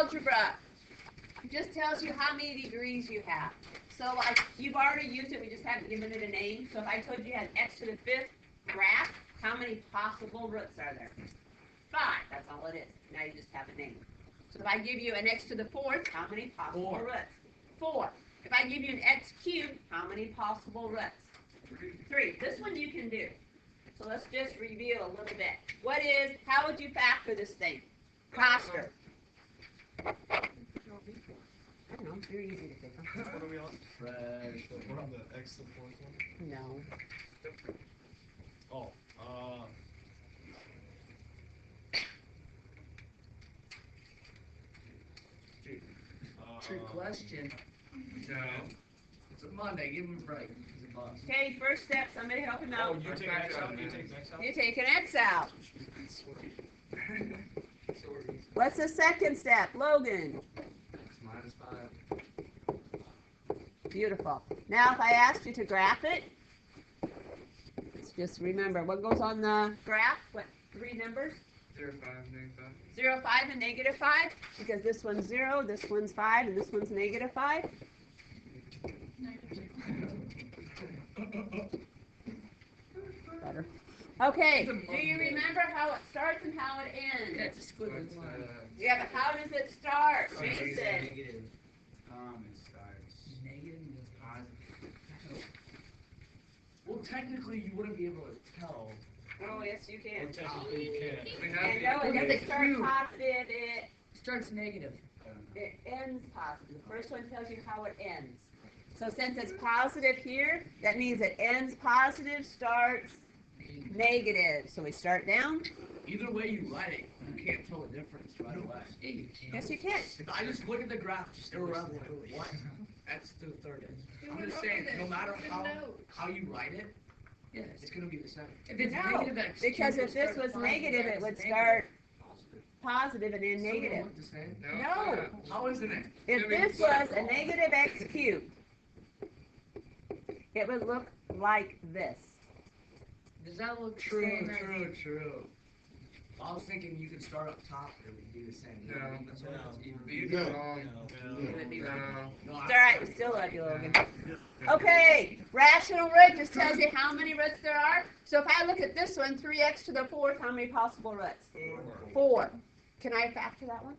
algebra just tells you how many degrees you have. So like you've already used it, we just haven't given it a name. So if I told you had x to the 5th graph, how many possible roots are there? 5, that's all it is. Now you just have a name. So if I give you an x to the 4th, how many possible roots? 4. If I give you an x cubed, how many possible roots? 3. This one you can do. So let's just review a little bit. How would you factor this thing? Foster. I don't know, very easy to think of. What are we on? Fresh. We're on the x to the 4th one? No. Oh, Trick question. No. It's a Monday. Give him a break. He's a boss. Okay, first step, somebody help him out. Oh, you take x out. You take x out. You take an x out. What's the second step, Logan? X -5. Beautiful. Now if I asked you to graph it, just remember what goes on the graph. What 3 numbers? 0, 5, -5. 0, 5, and -5, because this one's 0, this one's 5, and this one's -5. Better. Okay, do you remember how it starts and how it ends? Yeah, it's a squiggly line. Yeah, but how does it start? Mason? Negative. It starts negative and goes positive. Well, technically, you wouldn't be able to tell. Oh, yes, you can. Well, technically you can. And no, it doesn't start positive, it Starts negative. ends positive. The first one tells you how it ends. So since it's positive here, that means it ends positive, starts negative. So we start down. Either way you write it, you can't tell the difference right away. Yes, you can. If I just look at the graph, just go around what X to the 3rd is. I'm just saying, no matter how you write it, it's going to be the same. If it's No, negative X, because if this was negative, it would start positive and then negative. The same? No. How isn't it? If this was a negative x cubed, it would look like this. Does that look true? True. I was thinking you could start up top and it would be the same. That's what You do do. wrong. It's all right, we still love you, Logan. Okay, rational root just tells you how many roots there are. So if I look at this one, 3x to the 4th, how many possible roots? 4. Can I factor that one?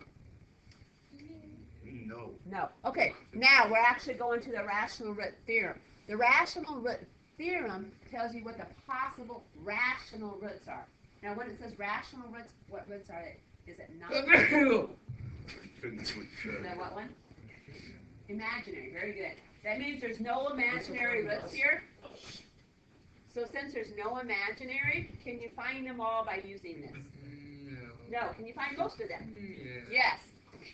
No. No. Okay, now we're actually going to the rational root theorem. The rational root theorem tells you what the possible rational roots are. Now when it says rational roots, what roots are they? Is it not? Is that what one? Imaginary, very good. That means there's no imaginary roots here. So since there's no imaginary, can you find them all by using this? No. Can you find most of them? Yes.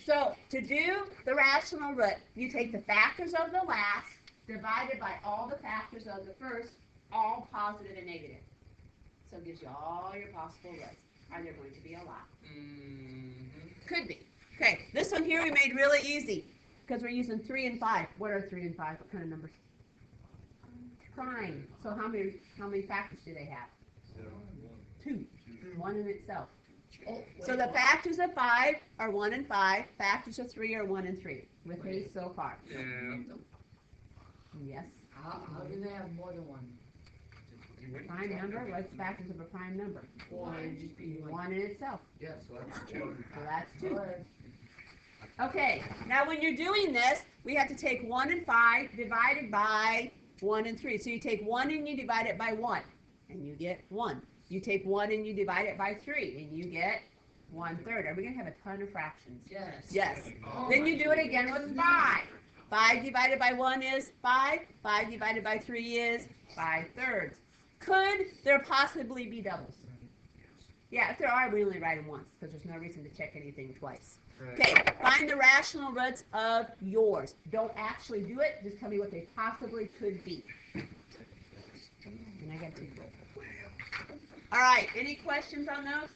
So to do the rational root, you take the factors of the last divided by all the factors of the first, all positive and negative. So it gives you all your possible roots. Are there going to be a lot? Could be. Okay, this one here we made really easy because we're using 3 and 5. What are 3 and 5? What kind of numbers? Prime. So how many factors do they have? 2. 1 in itself. So the factors of 5 are 1 and 5. Factors of 3 are 1 and 3. With me so far. Yes. How do they have more than one? Prime number. What's the factors of a prime number? 1 in itself. Yeah, so that's 2. So that's 2. Okay. Now when you're doing this, we have to take 1 and 5 divided by 1 and 3. So you take 1 and you divide it by 1, and you get 1. You take 1 and you divide it by 3, and you get 1/3. Are we going to have a ton of fractions? Yes. Yes. Then you do it again with 5. 5 divided by 1 is 5. 5 divided by 3 is 5/3. Could there possibly be doubles? Yeah, if there are, we only write them once, because there's no reason to check anything twice. Okay, find the rational roots of yours. Don't actually do it, just tell me what they possibly could be. And I got 2. All right, any questions on those?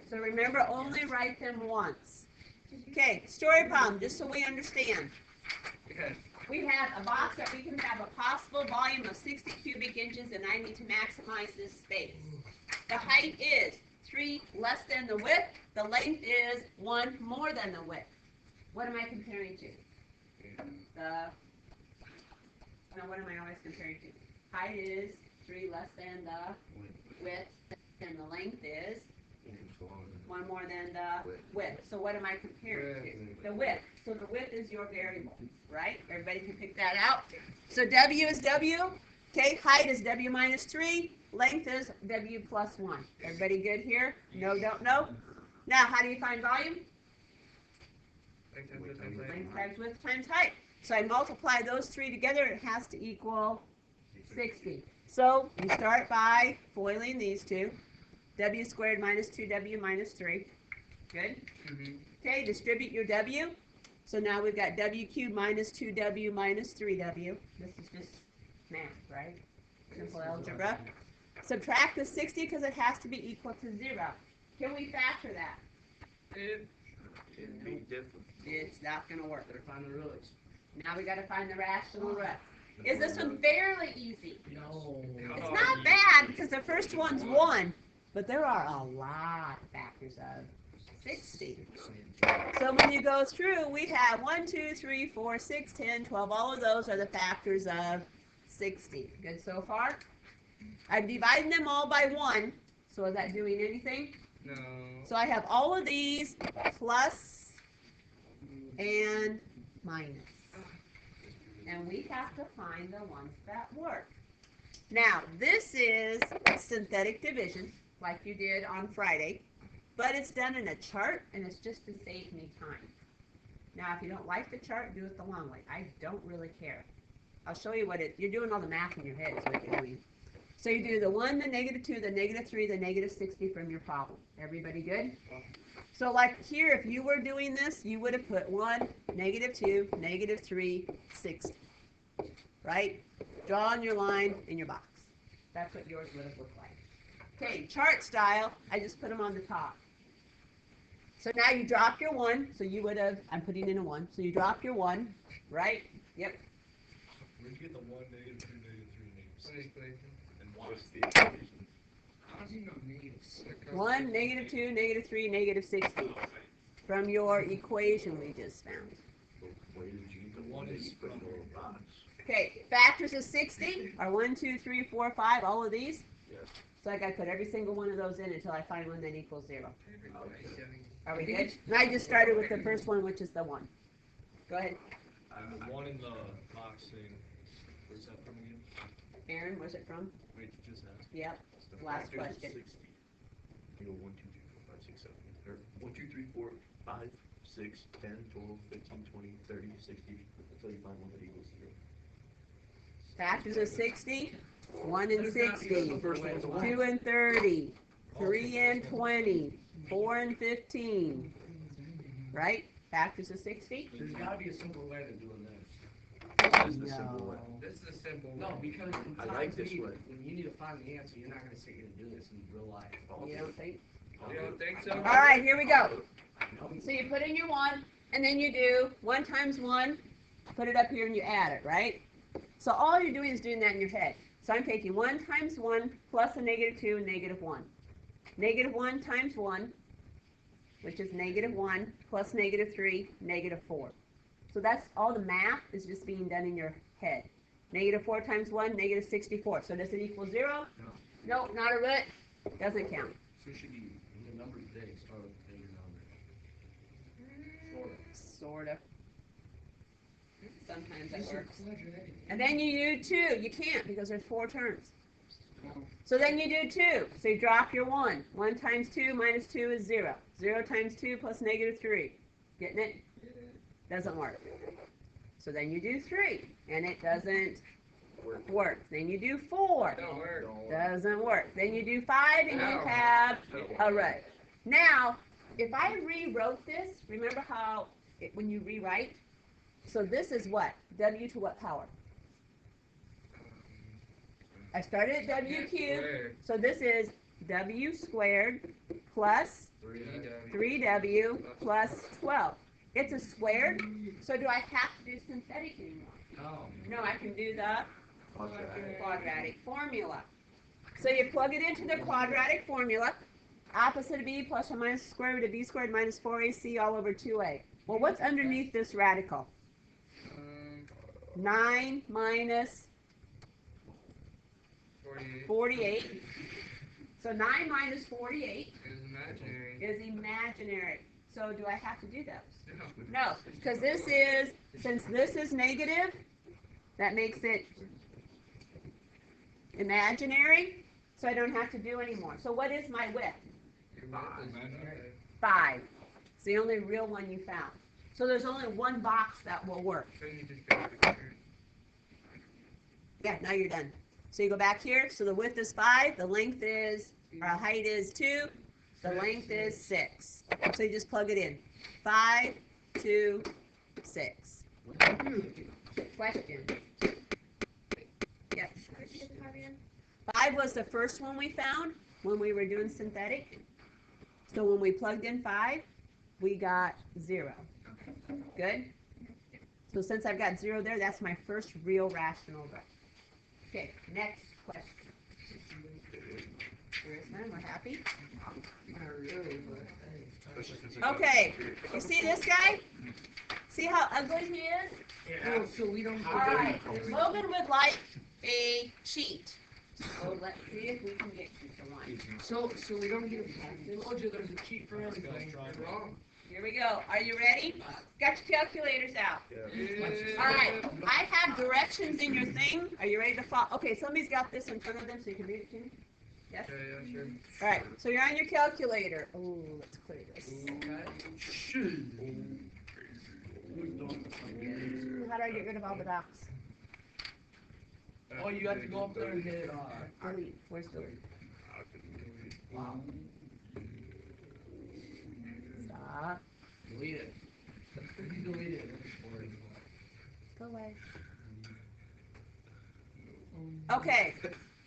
So remember, only write them once. Okay, story problem, just so we understand. We have a box that we can have a possible volume of 60 cubic inches, and I need to maximize this space. The height is 3 less than the width. The length is 1 more than the width. What am I comparing to? What am I always comparing to? Height is 3 less than the width, and the length is 1 more than the width. So what am I comparing to? The width. So the width is your variable, right? Everybody can pick that out. So W is W. Okay, height is W minus 3. Length is W plus 1. Everybody good here? No, don't know? Now, how do you find volume? Length times width times height. So I multiply those three together, it has to equal 60. So you start by foiling these two. W squared minus 2W minus 3. Good? Okay, distribute your W. So now we've got W cubed minus 2W minus 3W. This is just math, right? Simple algebra. Subtract the 60 because it has to be equal to 0. Can we factor that? It's not going to work. Better find the roots. Now we got to find the rational root. Is this one fairly easy? No. It's not bad because the first one's 1, but there are a lot of factors of 60. So when you go through, we have 1, 2, 3, 4, 6, 10, 12. All of those are the factors of 60. Good so far? I'm dividing them all by 1. So is that doing anything? No. So I have all of these plus and minus. And we have to find the ones that work. Now, this is synthetic division, like you did on Friday, but it's done in a chart, and it's just to save me time. Now, if you don't like the chart, do it the long way. I don't really care. I'll show you what you're doing all the math in your head is what you're doing. So you do the 1, the -2, the -3, the -60 from your problem. Everybody good? So like here, if you were doing this, you would have put 1, -2, -3, 60. Right? Draw on your line in your box. That's what yours would have looked like. Okay, chart style, I just put them on the top. So now you drop your 1, so you would have, I'm putting in a 1, so you drop your 1, right? Yep. Where'd you get the 1, -2, -3, -6? And what's the How do you know negatives? 1, -2, -3, -60 from your equation we just found. The 1 is from the box. Okay, factors of 60 are 1, 2, 3, 4, 5, all of these. Yes. So I got to put every single one of those in until I find one that equals 0. Are we good? And I just started with the first one, which is the 1. Go ahead. The 1 in the box thing. Where's that from again? Aaron, where's it from? Wait, you just asked. Yep. Last question. 60. You go 1, 2, 3, 4, 5, 6, 7. Or 1, 2, 3, 4, 5, 6, 10, 12, 15, 20, 30, 60. Until you find one that equals 0. Factors of 60, 1 and 60, The first one was a 2 and 30, 3 and 20, 4 and 15. Right? Factors of 60? There's got to be a simple way of doing this. This is the simple way. This is a simple way. No, because in I like times this need- way. when you need to find the answer, you're not going to sit here and do this in real life. You don't think? You don't think so? All right, here we go. So you put in your 1, and then you do 1 times 1, put it up here, and you add it, right? So all you're doing is doing that in your head. So I'm taking 1 times 1 plus a -2 and -1. -1 times 1, which is -1, plus -3, -4. So that's all the math is just being done in your head. -4 times 1, -64. So does it equal 0? No, not a root. Doesn't count. So it should be, in the number today, start with a bigger number. Sort of. Sometimes that works. And then you do 2. You can't because there's 4 terms. So then you do 2. So you drop your 1. 1 times 2 minus 2 is 0. 0 times 2 plus -3. Getting it? Doesn't work. So then you do 3. And it doesn't work. Then you do 4. Don't work. Doesn't work. Then you do 5 and you have a root. Now, if I rewrote this, remember how when you rewrite? So this is what? W to what power? I started at W cubed. So this is W squared plus 3W plus 12. It's a squared. So do I have to do synthetic anymore? No, I can do the quadratic formula. So you plug it into the quadratic formula. opposite of b plus or minus the square root of b squared minus 4ac all over 2a. Well, what's underneath this radical? 9 minus 48. So 9 minus 48 is imaginary. So do I have to do those? No, because since this is negative, that makes it imaginary, so I don't have to do anymore. So what is my width? 5. It's the only real one you found. So there's only one box that will work. Yeah, now you're done. So you go back here. So the width is 5, the length is, or height is 2, the length is 6. So you just plug it in. 5, 2, 6. Question. Yes. 5 was the first one we found when we were doing synthetic. So when we plugged in 5, we got 0. Good? So since I've got 0 there, that's my first real rational number. Okay, next question. Where's mine? We're happy? Okay, you see this guy? See how ugly he is? Yeah. So we don't. Alright, Logan would like a cheat. So let's see if we can get you to one. So we don't get a told you there's a cheat for everything. Wrong. Here we go. Are you ready? Got your calculators out. Yeah. Alright, I have directions in your thing. Are you ready to follow? Okay, somebody's got this in front of them so you can read it to me. Yes? Yeah, sure. Alright, so you're on your calculator. Oh, let's clear this. How do I get rid of all the dots? Oh, you have to go up there and hit Delete. Where's delete? Wow. Stop. Delete it. Delete it. Go away. Okay.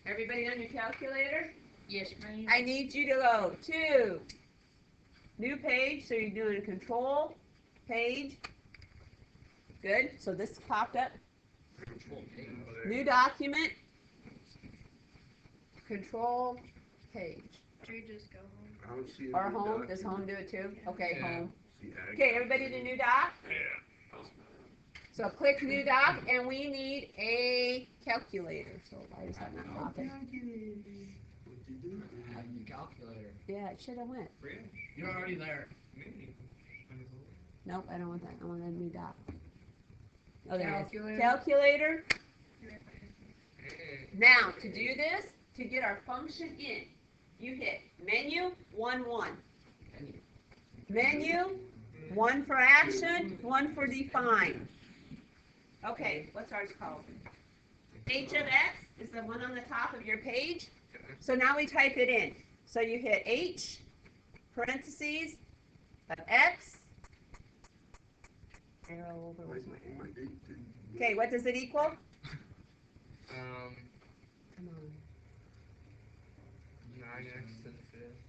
Everybody on your calculator? Yes, ma'am. I need you to go to new page. So you're doing control page. Good. So this popped up. New document. Control page. Should we just go home? I don't see Or a new home. doc. Does home do it too? Okay, Yeah. home. See ag. Okay, everybody to new doc. Yeah. So click new doc, and we need a calculator. So why is that not popping? Calculator. Yeah, it should have went. You're already there. Nope, I don't want that. I want a new doc. Oh, there it is. Calculator. Calculator. Now, to do this, to get our function in, you hit menu, 1, 1. Menu, 1 for action, 1 for define. Okay, what's ours called? H of x is the one on the top of your page. So now we type it in. So you hit H, parentheses, of x. Arrow over, where's my arrow? Okay, what does it equal? Come on. 9x to the 5th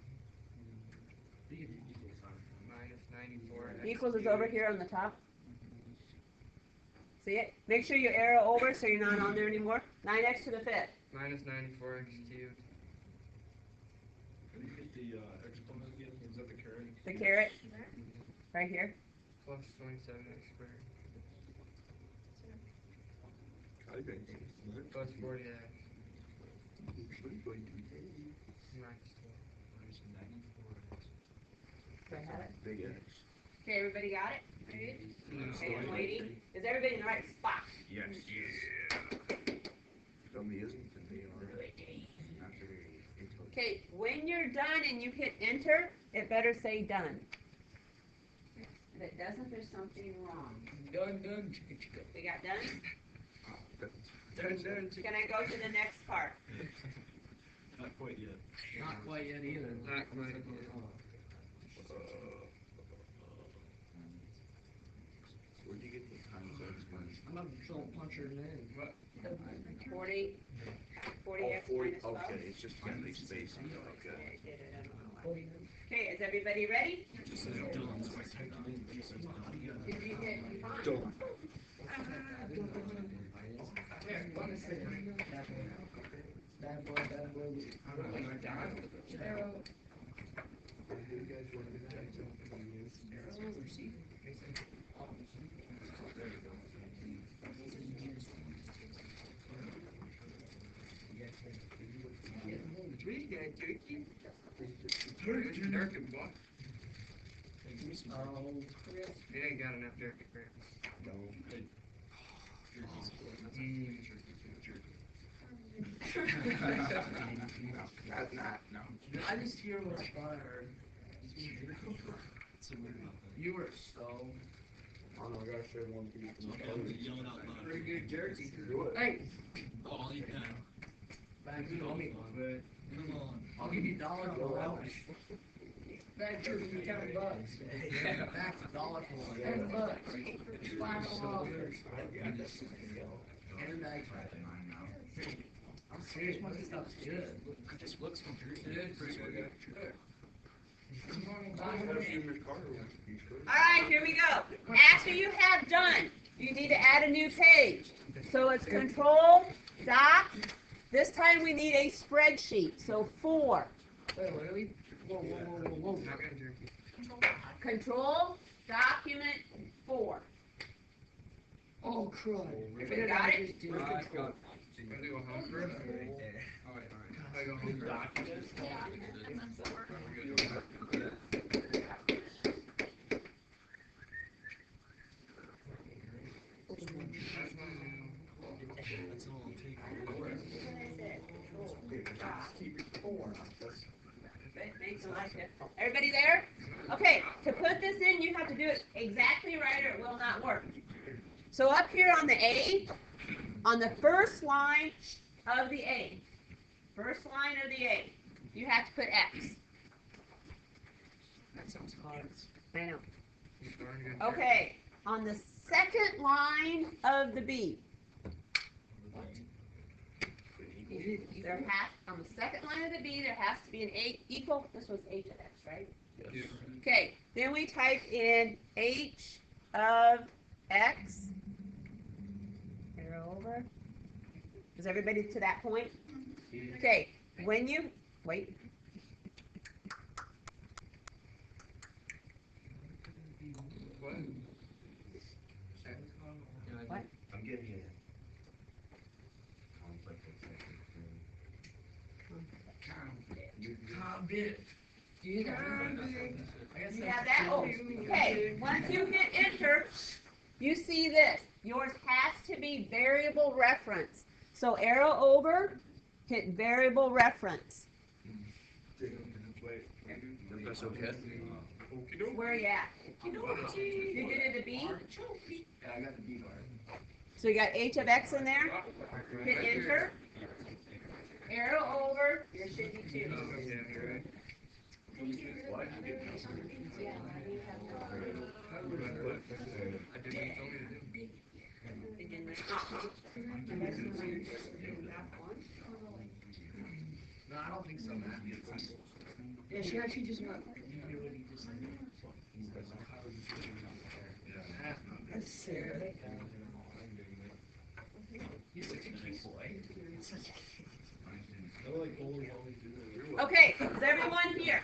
minus 94. Equals is over here on the top. See it? Make sure you arrow over so you're not on there anymore. 9x to the 5th. Minus 94x cubed. Can you get the exponent again? Is that the carrot? The carrot. Right here. Plus 27x squared. Okay. Plus 40x. Minus 12. Minus Do I have it? Big X. Okay, everybody got it? Right? Mm. Okay, I'm waiting. Is everybody in the right spot? Yes. Yeah. Somebody isn't, then they are. After until Okay, when you're done and you hit enter, it better say done. If it doesn't, there's something wrong. Done. We got done? Done. Can I go to the next part? Not quite yet. Not quite yet either. Not quite. Where'd you get the time zones from? I'm not sure punch her name. What? 40. 40 Oh, x 40, minus 12. okay, it's just got the spacing, okay. Okay, I did it. I don't know why. Okay, is everybody ready? Just says done, so I typed it in, it just says done again. Did you hit define? Done. Bad boy. You guys want to check something? There you go. Turkey, boy. He ain't got enough turkey for him. No. No. I just hear what's fire. You were so. I don't know, I gotta share one piece. Pretty good jerky. Do it. Thanks. Back you owe me one, but I'll give you $1 for one. Back to you $10. Back to $1 for one. $10. $5. And back. I'm serious, my stuff's good. It just looks good. It is pretty good. Alright, here we go. After you have done, you need to add a new page. So it's Control, Doc. This time we need a spreadsheet. So 4. Wait, really? Whoa. Not gonna jerky. Control, Document 4. Oh, crud. You got it? Just do Wanna control. do a home first? Alright. I go home first. Everybody there? Okay, to put this in, you have to do it exactly right or it will not work. So up here on the A, on the first line of the A, you have to put X. That sounds hard. I know. Okay, on the second line of the B, on the second line of the B, there has to be an H equal, this was H of X, right? Yes. Okay, then we type in H of X. Arrow over. Is everybody to that point? Okay, when you, wait. What? What? I'm getting it. Conflict of Bit. You have that? Oh, okay. Once you hit enter, you see this. Yours has to be variable reference. So arrow over, hit variable reference. That's okay. Where are you at? You did it a B? Yeah, I got the B bar. So you got H of X in there. Hit enter. Arrow over. There should be 2. Yeah, you're right. What? I did what you told me to do. No, I don't think so, Matt. Yeah, she actually just went. You hear what he just said? Yeah. That's sick. He's such a cute boy. Okay, is everyone here?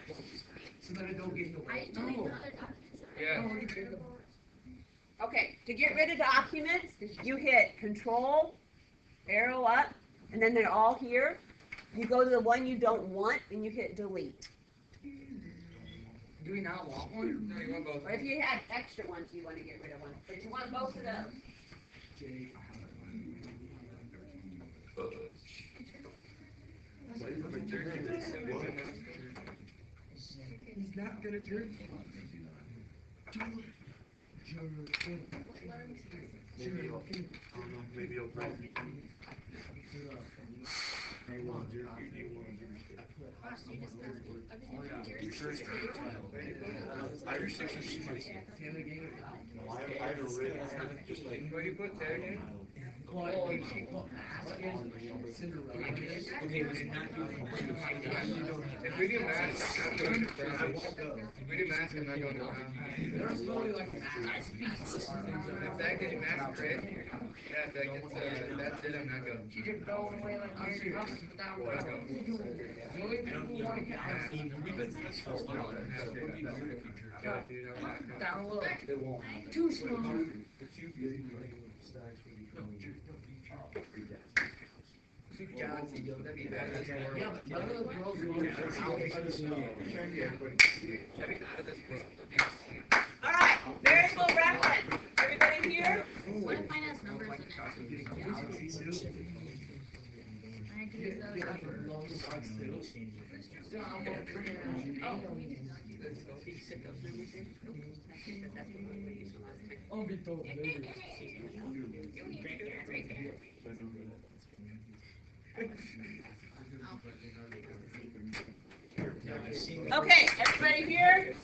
So that I don't get in the way. Yeah. Okay, to get rid of documents, you hit Control, arrow up, and then they're all here. You go to the one you don't want, and you hit Delete. Do we not want one? No, you want both. Or if you have extra ones, you want to get rid of one. But you want both of those. He's not gonna turn. Maybe I'll break. Irish 6 or I have a ring. Just like. What do you put there, Dan? Chloe, she called asking Cinderella. Okay, we did not do if we do math, I'm going to Brown. If we do math, I'm not going to Brown. There's really like math speaks. If that gets math great, yeah, if that gets, that's it, I'm not going. She just go away like Mary Poppins without the only people want to get math. Yeah, dude, I'm not going. Down low. Too small. Johnson, yo, that'd be bad. Yeah, but none of the girls go to the house. All right, variable reference. Everybody here? What if mine has numbers in it? I do those. I'll be told later. Okay, everybody here?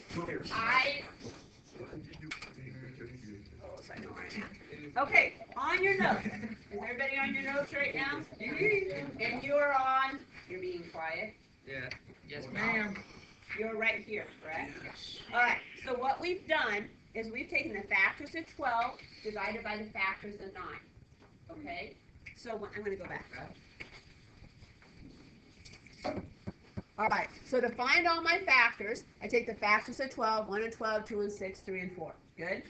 Okay, on your notes. Is everybody on your notes right now? And you're being quiet. Yeah. Yes, ma'am. You're right here, correct? All right, so what we've done is we've taken the factors of 12 divided by the factors of 9. Okay? So I'm going to go back. All right, so to find all my factors, I take the factors of 12, 1 and 12, 2 and 6, 3 and 4. Good?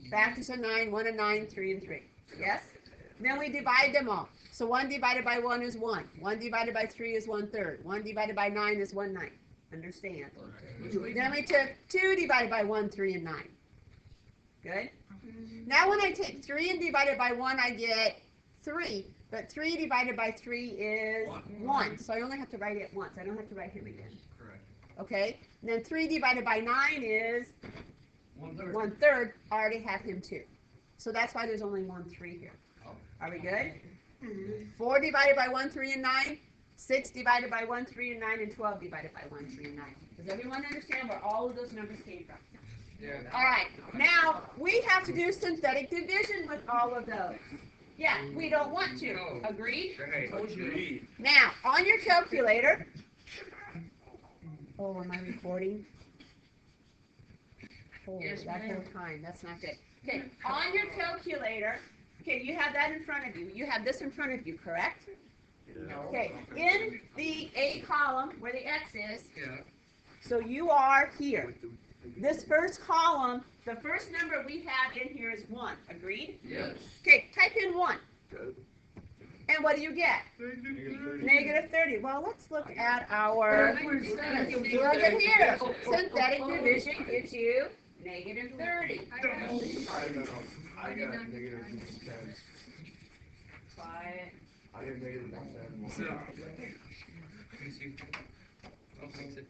Factors of 9, 1 and 9, 3 and 3. Yes? Then we divide them all. So 1 divided by 1 is 1. 1 divided by 3 is 1/3. 1 divided by 9 is 1/9. Understand? Then we took 2 divided by 1, 3, and 9. Good? Now when I take 3 and divide it by 1, I get 3. But 3 divided by 3 is 1. So I only have to write it once. I don't have to write him again. Correct. Okay? And then 3 divided by 9 is 1/3. 1/3. I already have him too. So that's why there's only 1 3 here. Are we good? 4 divided by 1, 3, and 9. 6 divided by 1, 3, and 9. And 12 divided by 1, 3, and 9. Does everyone understand where all of those numbers came from? Yeah. All right. Now, we have to do synthetic division with all of those. Yeah, we don't want to. Agreed? Right. Now, on your calculator. Oh, am I recording? Oh, Yes, that ma'am. whole time. That's not good. Okay, on your calculator. Okay, you have that in front of you. You have this in front of you, correct? Okay, in the A column where the X is, Yeah. so you are here. This first column, the first number we have in here is 1. Agreed? Yes. Okay, type in 1. And what do you get? Negative 30. Well, let's look at our... Look at here. Synthetic division gives you negative 30. I got negative 10. Quiet. I have negative 10. I'll fix it.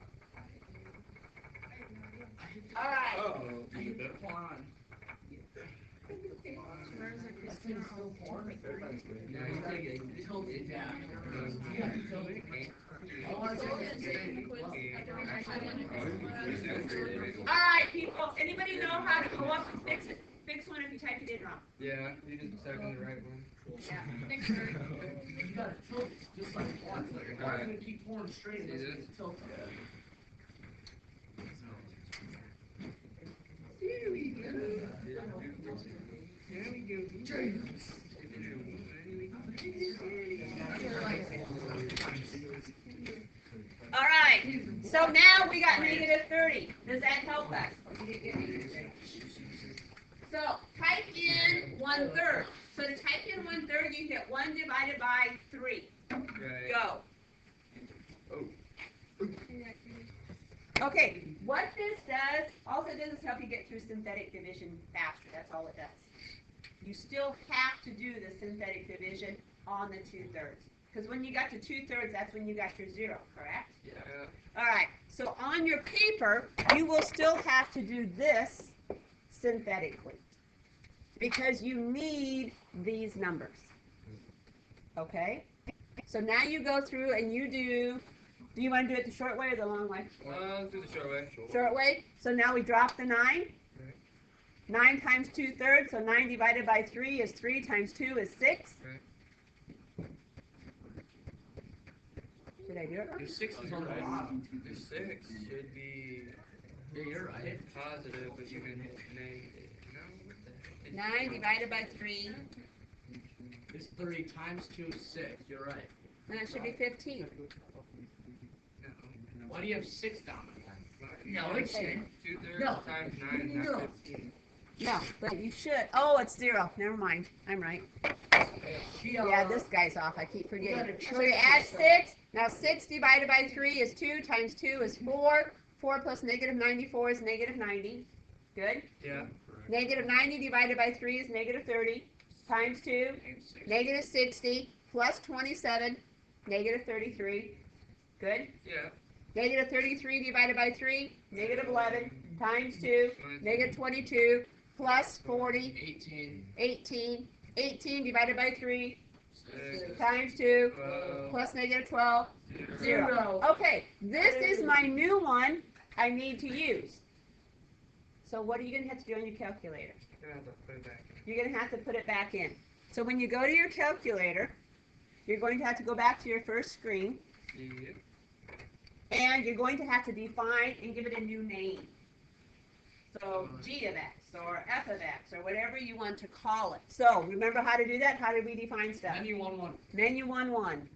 All right. Oh. Come on. All right, people. Anybody know how to go up and fix it? Fix one if you typed it in wrong. Yeah, you just type in the right one. Yeah. You gotta tilt it just like one. You're gonna keep pouring straight. See this? It's tilted. Here we go. Here we go. All right. So now we got negative 30. Does that help us? So type in 1/3. So to type in 1/3, you get 1 divided by 3. Right. Go. Okay, what this does, all it does is help you get through synthetic division faster. That's all it does. You still have to do the synthetic division on the 2/3. Because when you got to 2/3, that's when you got your 0, correct? Yeah. All right, so on your paper, you will still have to do this synthetically. Because you need these numbers. Okay? So now you go through and you do you want to do it the short way or the long way? Do the short way. Short way. So now we drop the 9. 9 times 2/3, so 9 divided by 3 is 3 times 2 is 6. Did I do it wrong? Your 6 is on the bottom. Your 6 should be Yeah, you're right. positive, but you can hit negative. No, what the heck? 9 divided by 3, It's 3 times 2 is 6. You're right. and it should be 15. Why do you have 6 down there? No, No, it's 2/3 No. times 9 is No. not 15. No, but you should. Oh, it's 0. Never mind. I'm right. Yeah, this guy's off. I keep forgetting. So you add 6. Now 6 divided by 3 is 2 times 2 is 4. 4 plus negative 94 is negative 90. Good. Yeah. Negative 90 divided by 3 is negative 30. Times 2, negative 60 plus 27, negative 33. Good. Yeah. Negative 33 divided by 3, negative 11. Times 2, negative 22 plus 40, 18. 18 divided by 3 times 2 plus negative 12, 0. Okay, this is my new one I need to use. So what are you going to have to do on your calculator? Gonna have to put it back in. You're going to have to put it back in. So when you go to your calculator, you're going to have to go back to your first screen, Yep. and you're going to have to define and give it a new name. So G of X or F of X or whatever you want to call it. So remember how to do that? How did we define stuff? Menu 1-1. Menu 1-1.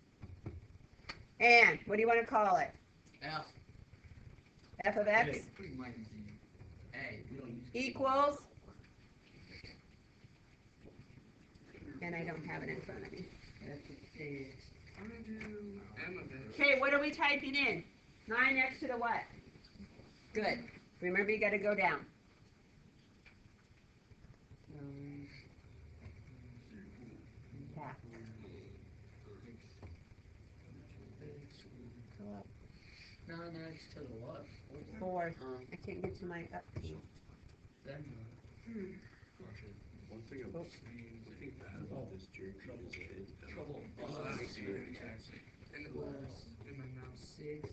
And what do you want to call it? F. F of X A. We don't use equals, and I don't have it in front of me. I'm gonna do M of it. Okay, what are we typing in? 9x to the what? Good. Remember, you got to go down. Yeah. Go up. 9x to the what? 4. I can't get to my up key. One thing I'm looking bad about this jerk is it, Trouble. In the balls. In my mouth. 6.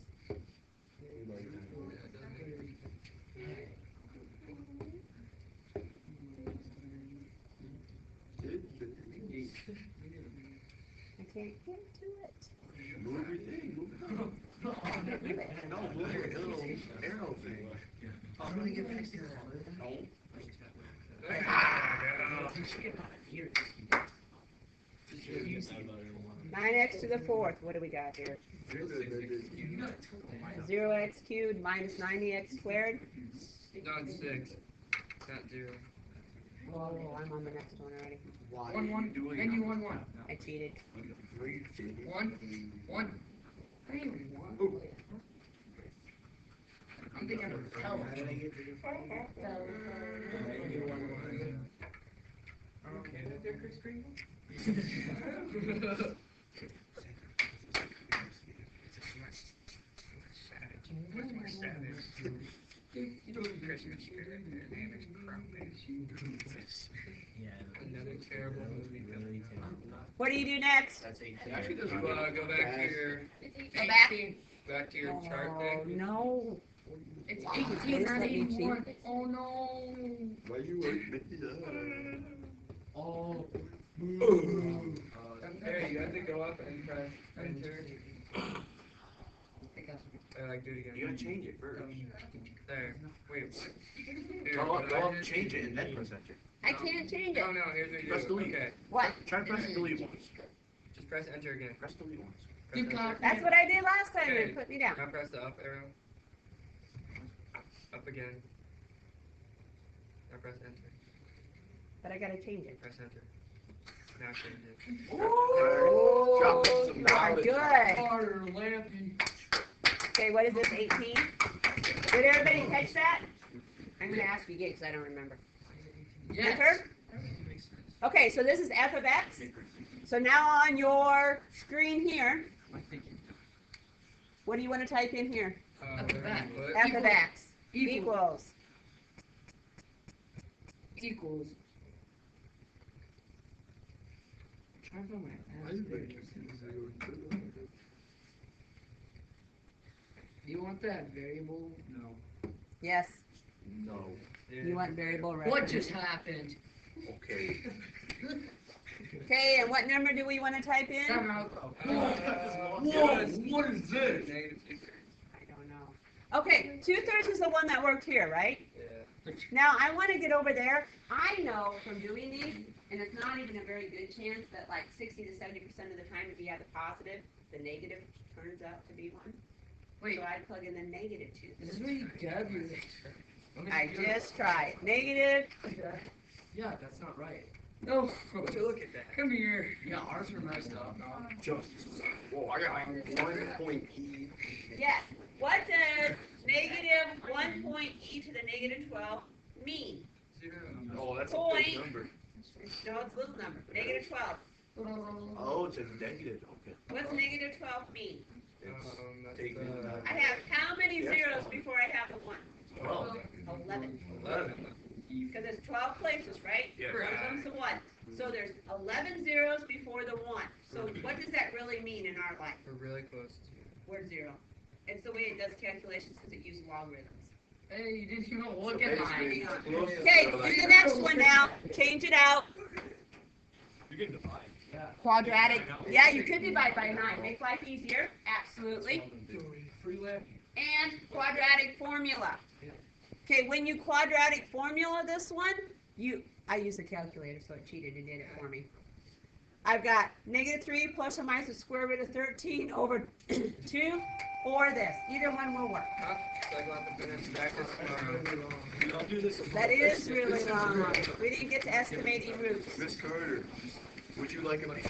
I can't get to it. Move your thing, move it. No, move your little arrow thing. I'm gonna get fixed here. No. 9x to the 4th. What do we got here? 0x cubed minus 90x squared. No, it's 6. Not 0. Oh, I'm on the next one already. Why are 1-1. you doing Menu that? 1-1. I cheated. Where are you cheating? 1. I'm thinking of hell. Okay, is that their Chris Kringle? What's my status? You know Christmas spirit, their name is Crumpets. Another terrible movie. What do you do next? Actually, does go back to your Go back. back to your chart Oh, thing. no. It's Please let me cheat. 1891. Oh no. Why you work me Oh. There, you have to go up and press enter. Do it again. You gotta change it first. There. Wait, what? Here, Go up, what I did- change it, and then press enter. I can't change No, it. no, here's what you Press do. delete. Okay, What? Try pressing delete once. just press enter again. Press delete once. Press You enter. got That's what I did last time. Okay. It put me down. Now press the up arrow. Up again. Now press enter. But I gotta change it. Press enter. Now change it. Drop Oh, some you are knowledge. good. Harder, Lampy. Okay, what is this, 18? Did everybody catch that? I'm gonna ask you again because I don't remember. Yes. Enter? Okay, so this is f of x. So now on your screen here, what do you want to type in here? Where do you put? F of x Equals. equals. You want that variable? Yes. No. You want variable What reference. just happened? Okay. Okay, and what number do we want to type in? Time out. What is this? I don't know. Okay, 2/3 is the one that worked here, right? Yeah. Now, I want to get over there. I know from doing these, and it's not even a very good chance that like 60 to 70% of the time if you have the positive, the negative turns out to be 1. Wait, So I'd plug in the negative 2. is this really W? I just tried. Negative. Yeah, that's not right. No, look at that. Come here. Yeah, ours are messed up. Just, whoa, I got 1.E. Yes. What does negative 1 point e to the negative 12 mean? Oh, that's a Point. big number. No, it's a little number. Negative 12. Oh, it's a negative, okay. What's negative 12 mean? It's taking, I have how many zeros before I have the 1? 12. 11. 11. Because there's 12 places, right? Yeah. One comes to 1. So there's 11 zeros before the 1. So what does that really mean in our life? We're really close to. Word 0. It's the way it does calculations because it uses logarithms. Hey, you didn't even look So at basically, mine. close to Okay, zero, do like- the next one now. Change it out. You're getting the 5. Quadratic. Yeah, you could divide by 9. Make life easier. Absolutely. Free left. And quadratic formula. Okay, when you quadratic formula this one, I use a calculator, so it cheated and did it for me. I've got negative 3 plus or minus the square root of 13 over 2 or this. Either one will work. Huh? So I go out to finish practice tomorrow. I'll do this. That is really long. We didn't get to estimating roots. Miss Carter, would you like a piece